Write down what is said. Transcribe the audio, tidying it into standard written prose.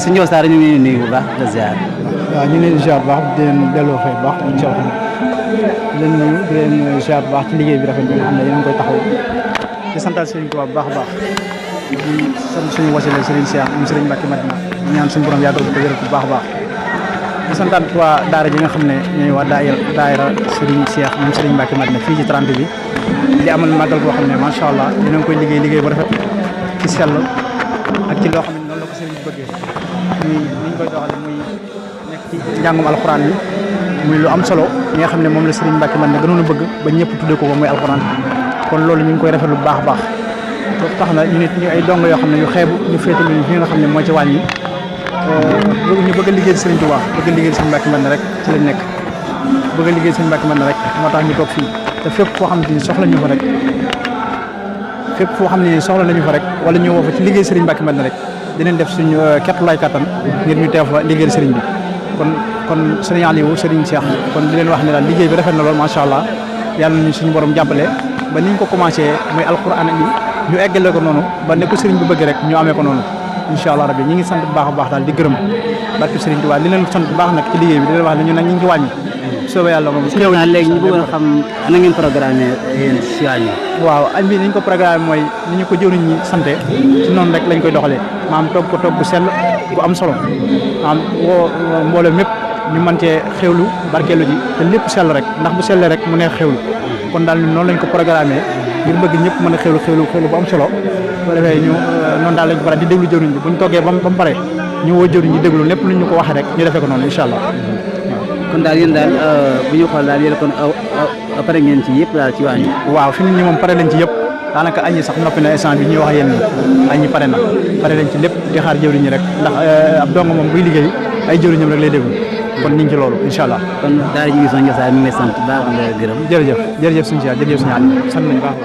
Sëñ Ndiol Sarr ñu ngi leen di nuyu bu baax di ziar. waaw ñu ngi leen di ziar bu baax di leen delloo fay bu baax incha allah di leen nuyu di leen ziar bu baax ci liggéey bi rafet bi nga xam ne yéen a ngi koy taxaw di santal Serigne Touba bu baax a baax di sant suñu wasila Serigne Cheikh moom Serigne Mbacke Madina ñaan suñu borom yàggal ko wér bu baax a baax di santaat waa daara ji nga xam ne ñooy waa daayira Serigne Cheikh moom Serigne Mbacke Madina fii ci 30 bi di amal màggal boo xam ne macha allah dina koy liggéey bu rafet ci sell ak ci loo xam ne noonu la ko Serigne bi bëggee muy ni ñu koy doxale muy nekk ci njàngum alxuraan bi muy lu am solo ñi nga xam ne moom la Serigne Mbacke Madina gënoon a bëgg ba ñëpp tuddee ko muy alxuraan kon loolu ñu ngi koy rafetlu bu baax a baax tax na ñu nit ñu ay dong yoo xam ne yu xeebu ñu féete ñu fi nga xam ne moo ci wàññi ñu bëgg a liggéey Serigne Touba bëgg a liggéey Serigne Mbacke Madina rek ci lañ nekk bëgg a liggéey Serigne Mbacke Madina rek moo tax ñu toog fii te fépp foo xamante ni soxla ñu fa rek fépp foo xam ne soxla nañu fa rek wala ñu woo fa ci liggéey Serigne Mbacke Madina rek dinañ def suñu kettulaay kattan ngir ñu teew fa liggéey Serigne bi kon Serigne Aliou Serigne Cheikh kon di leen wax ne daal liggéey bi rafet na lool macha allah yàlla nañu suñu borom jàppale ba niñ ko commencé muy alquran yi ñu eggale ko noonu ba ne ko Serigne bi bëgg rek ñu amee ko noonu incha allah rabbi ñi ngi sant bu baax a baax daal di gërëm barke Serigne Touba li leen sant bu baax nag ci liggéey bi di leen wax ne ñu nag ñu ngi ci wàññi soobee yàlla moom léegi ñu bëggoon xam ana ngeen programmé yéen si wàññi waaw añ bi niñ ko programmé mooy ni ñu ko jëwriñ ñi sante ci noonu rek lañ koy doxalee maam togg ko togg bu sell bu am solo maam woo mbooloo mépp ñu mën cee xewlu barkeelu ji te lépp sell rek ndax bu sellee rek mu neex xewlu kon daal noonu lañ ko programmé ngir bëgg ñëpp mën a xewlu bu am solo bu defee ñu noonu daal lañ ko pare di déglu jëwriñ bi buñ toggee ba mu pare ñu woo jëwriñ ñi déglu lépp lu ñu ko waxee rek ñu defee ko noonu incha allah kon daal yéen daal bu ñu xool daal yéen kon pare ngeen ci yëpp daal ci wàññi waaw fi nit ñi moom pare lañ ci yëpp daanaka añ yi sax noppi na instant bi ñuy wax yéen añ yi pare lañ ci lépp di xaar jëwriñ ñi rek ndax ab dong moom buy liggéey ay jëwriñam rek lay déglu kon ñu ngi ci loolu incha allah kon daal ji ngi son Ndiol Sarr mi ngi lay sant baax nga gërëm jërëjëf suñu si jërëjëf suñu àll sant nañu baax